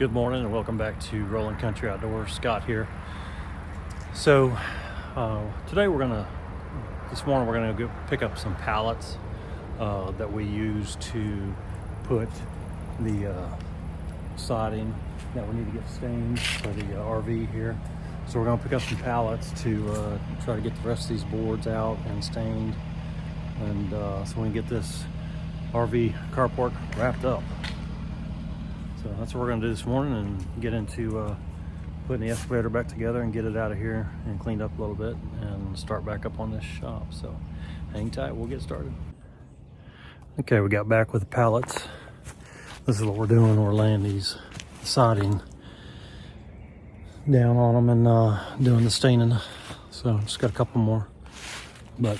Good morning and welcome back to Rolling Country Outdoors. Scott here. So today this morning we're gonna go pick up some pallets that we use to put the siding that we need to get stained for the RV here. So we're gonna pick up some pallets to try to get the rest of these boards out and stained, and so we can get this RV carport wrapped up. So that's what we're gonna do this morning, and get into putting the excavator back together and get it out of here and cleaned up a little bit and start back up on this shop. So hang tight, we'll get started. Okay, we got back with the pallets. This is what we're doing. We're laying these siding down on them and doing the staining. So just got a couple more, but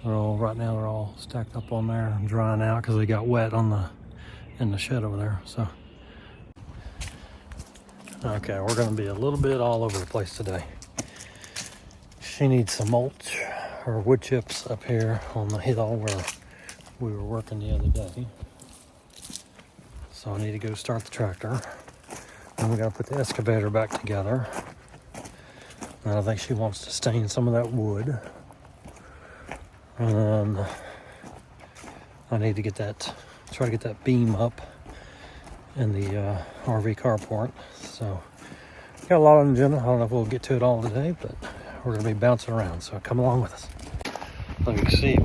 right now they're all stacked up on there and drying out because they got wet in the shed over there. So okay, we're going to be a little bit all over the place today. She needs some mulch or wood chips up here on the hill where we were working the other day. So I need to go start the tractor. And we got to put the excavator back together. And I think she wants to stain some of that wood. And I need to try to get that beam up in the RV carport. So got a lot on the agenda. I don't know if we'll get to it all today, but we're going to be bouncing around, so come along with us. Let me see,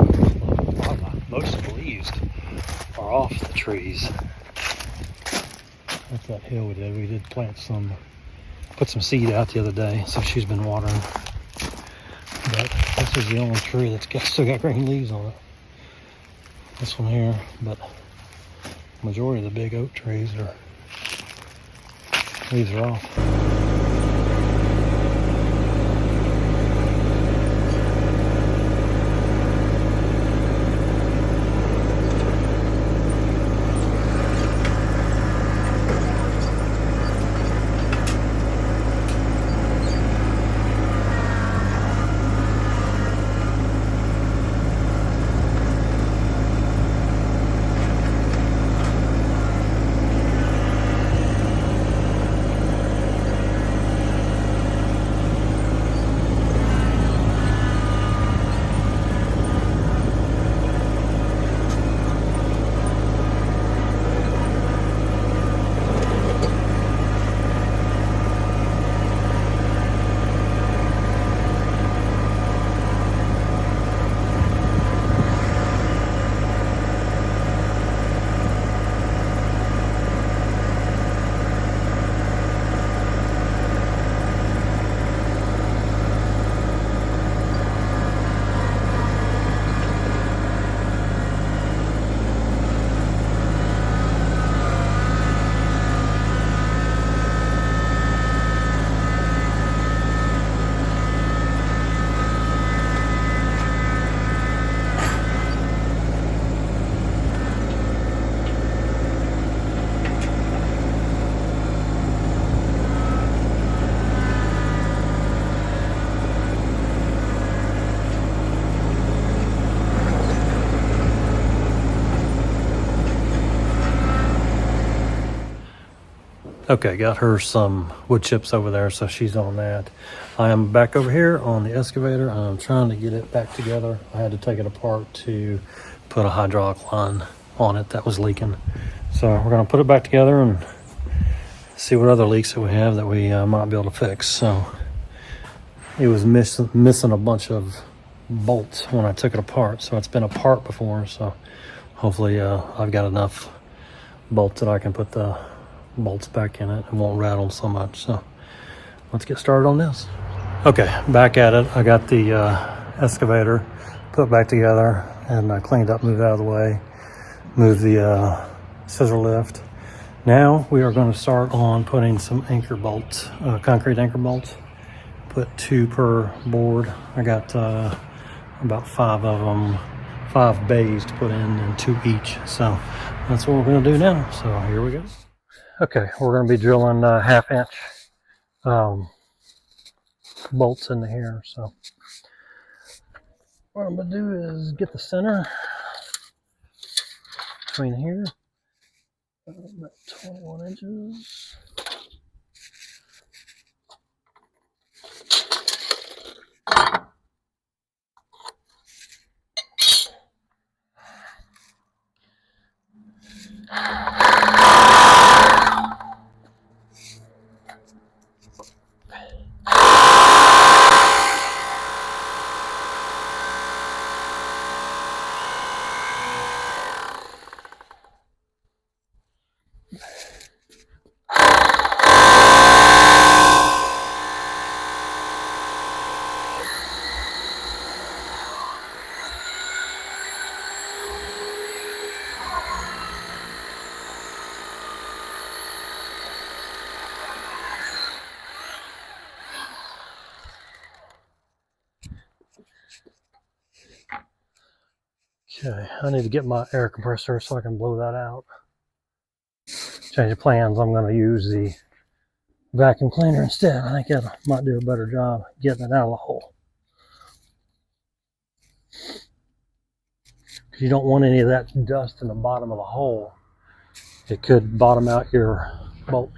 most of the leaves are off the trees. That's that hill we did. We did put some seed out the other day, so she's been watering. But this is the only tree that's still got green leaves on it. This one here, but majority of the big oak trees leaves are off. Okay, got her some wood chips over there, so she's on that. I am back over here on the excavator. I'm trying to get it back together. I had to take it apart to put a hydraulic line on it that was leaking. So we're gonna put it back together and see what other leaks that we have that we might be able to fix. So it was missing a bunch of bolts when I took it apart. So it's been apart before, so hopefully I've got enough bolts that I can put the bolts back in it. It won't rattle so much. So let's get started on this. Okay, back at it. I got the excavator put back together and I cleaned up, moved out of the way, moved the scissor lift. Now we are going to start on putting some anchor bolts, concrete anchor bolts. Put 2 per board. I got about 5 of them, 5 bays to put in and 2 each. So that's what we're going to do now. So here we go. Okay, we're going to be drilling 1/2 inch bolts into here. So what I'm going to do is get the center between here About 21 inches. Okay, I need to get my air compressor so I can blow that out. Change of plans, I'm going to use the vacuum cleaner instead. I think that might do a better job getting it out of the hole. You don't want any of that dust in the bottom of the hole. It could bottom out your bolt.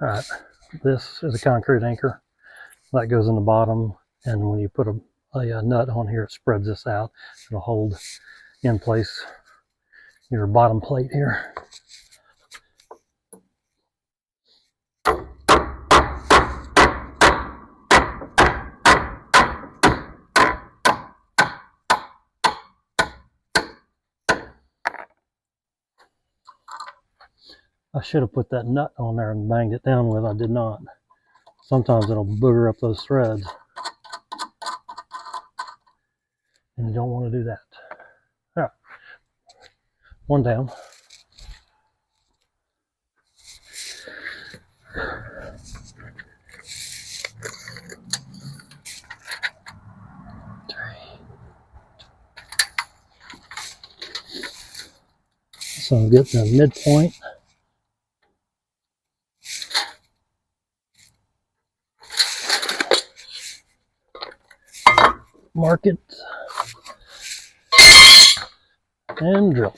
All right, this is a concrete anchor that goes in the bottom, and when you put a nut on here, it spreads this out. It'll hold in place your bottom plate here. I should have put that nut on there and banged it down with. I did not. Sometimes it'll booger up those threads, and you don't want to do that. All right, one down. So I'm getting a midpoint. Mark it and drill.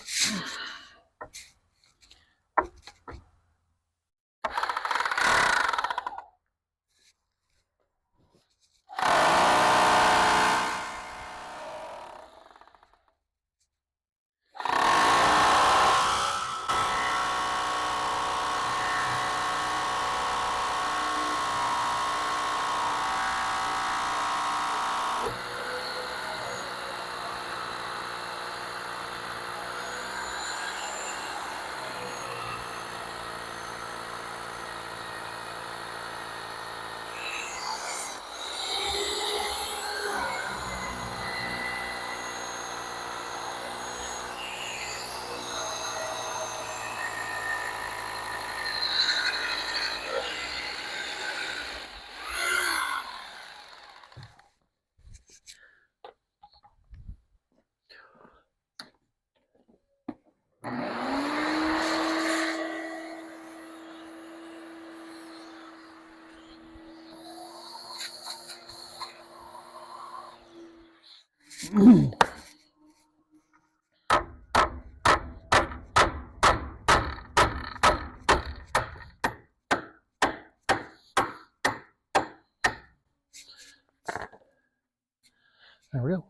There we go.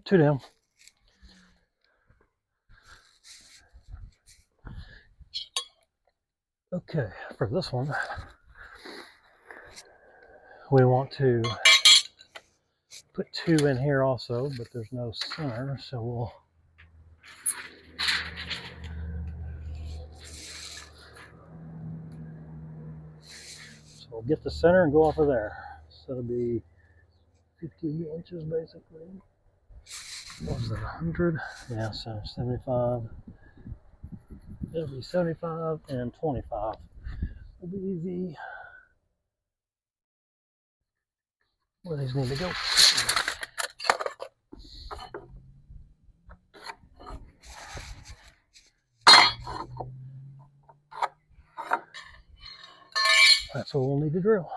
Two down. Okay, for this one, we want to put two in here also, but there's no center, so we'll get the center and go off of there. So it'll be 50 inches basically. What was that, 100? Yeah, so 75. It'll be 75 and 25. It'll be easy. where these need to go. That's what we'll need to drill.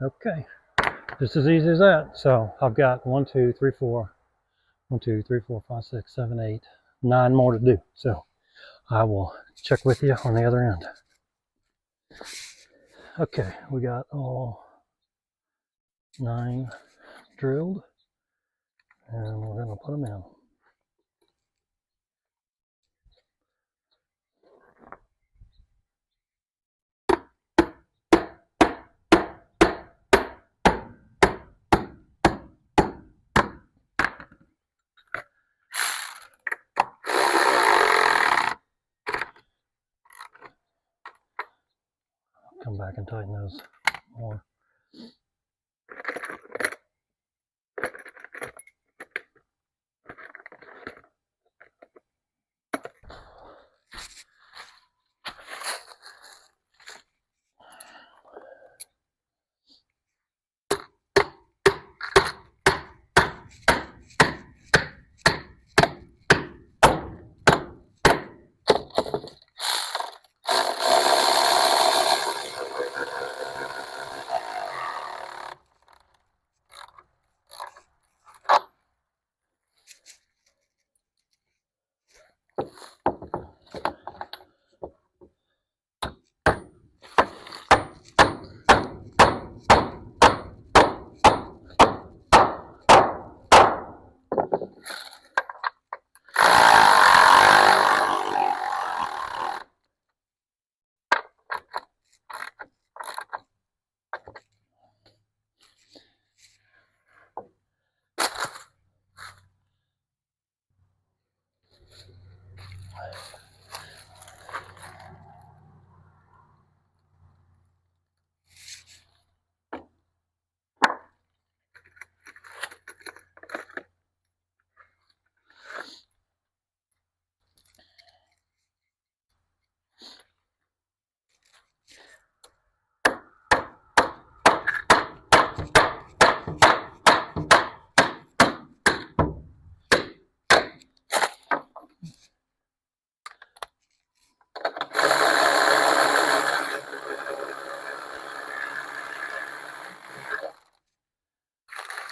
Okay, just as easy as that. So I've got 1, 2, 3, 4, 1, 2, 3, 4, 5, 6, 7, 8, 9 more to do. So I will check with you on the other end. Okay, we got all 9 drilled, and we're going to put them in. Come back and tighten those more.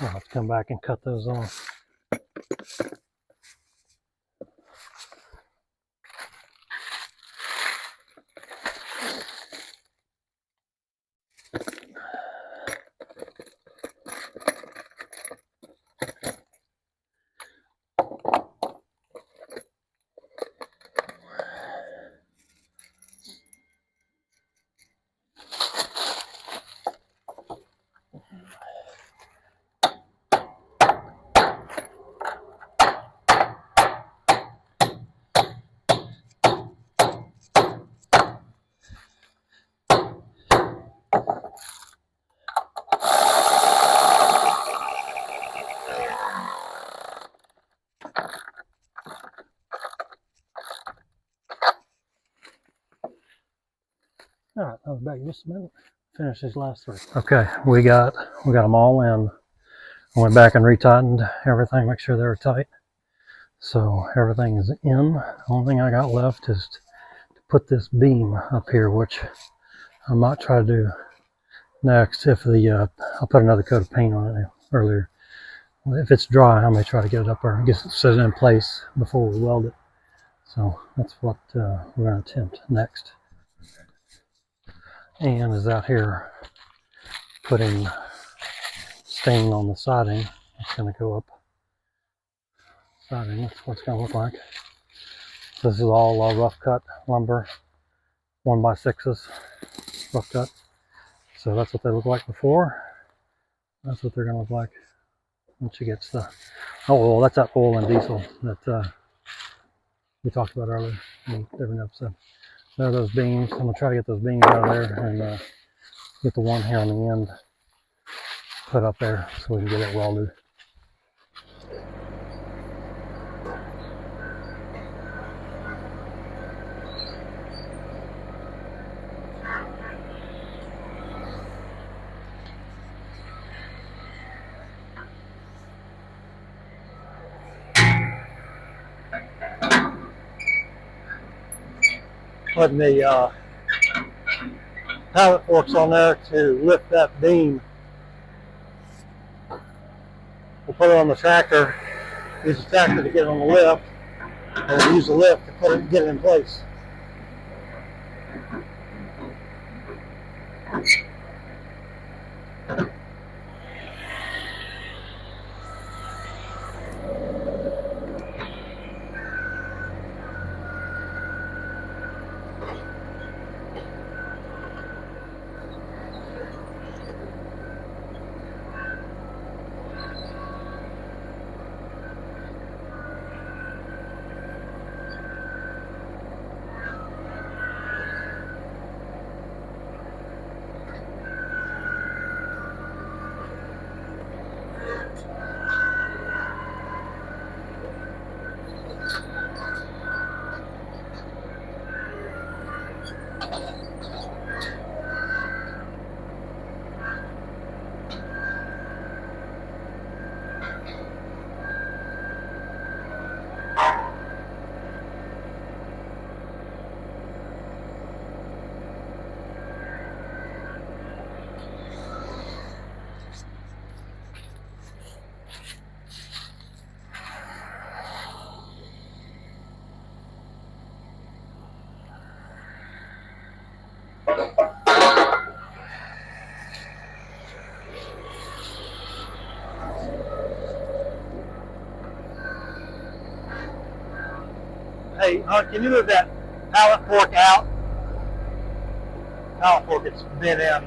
I'll have to come back and cut those off. All right, I'll be back in just a minute. Finish these last 3. Okay, we got them all in. I went back and retightened everything, make sure they were tight. So everything is in. The only thing I got left is to put this beam up here, which I might try to do next if I'll put another coat of paint on it earlier. If it's dry, I may try to get it up there and set it in place before we weld it. So that's what we're going to attempt next. Ann is out here putting stain on the siding. It's going to go up siding. That's what it's going to look like. This is all rough cut lumber, 1x6s, rough cut. So that's what they look like before. That's what they're going to look like once she gets the oil. That's that oil and diesel that we talked about earlier in a different episode. There are those beams. I'm going to try to get those beams out of there and get the one here on the end put up there so we can get it welded. Putting the pallet forks on there to lift that beam. We'll put it on the tractor, use the tractor to get it on the lift, and we'll use the lift to get it in place. Hey, can you move that pallet fork out? Pallet fork gets bent in.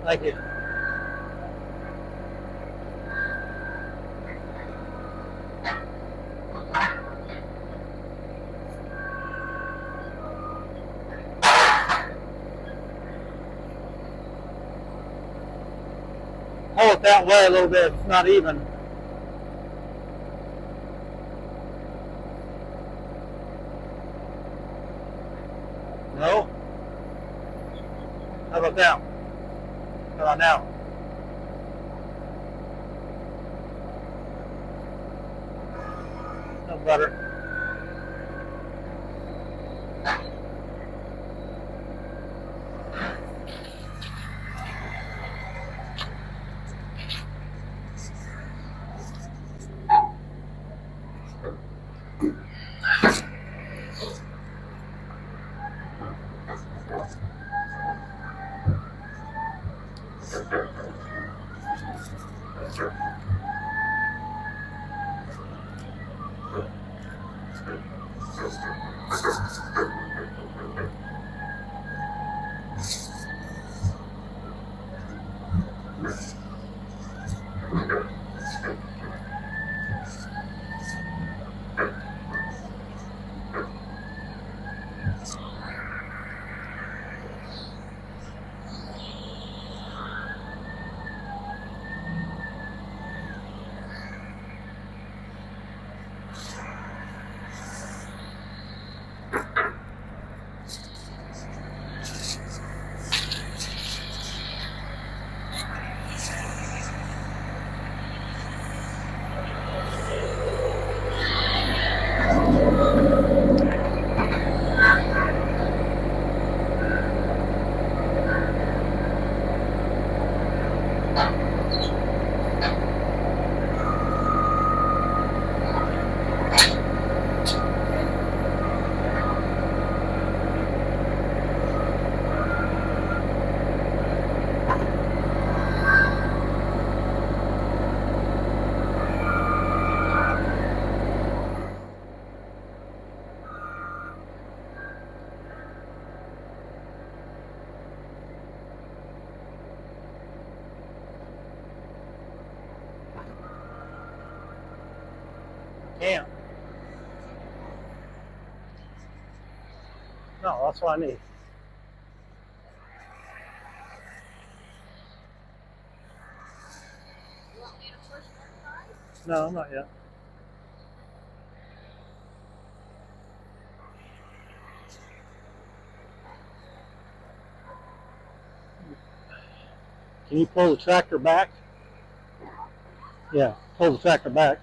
Thank you. Hold it that way a little bit. It's not even. No? How about now? How about now? No better. camp. No, that's what I need. You want me to push that side? No, not yet. Can you pull the tractor back? Yeah, pull the tractor back.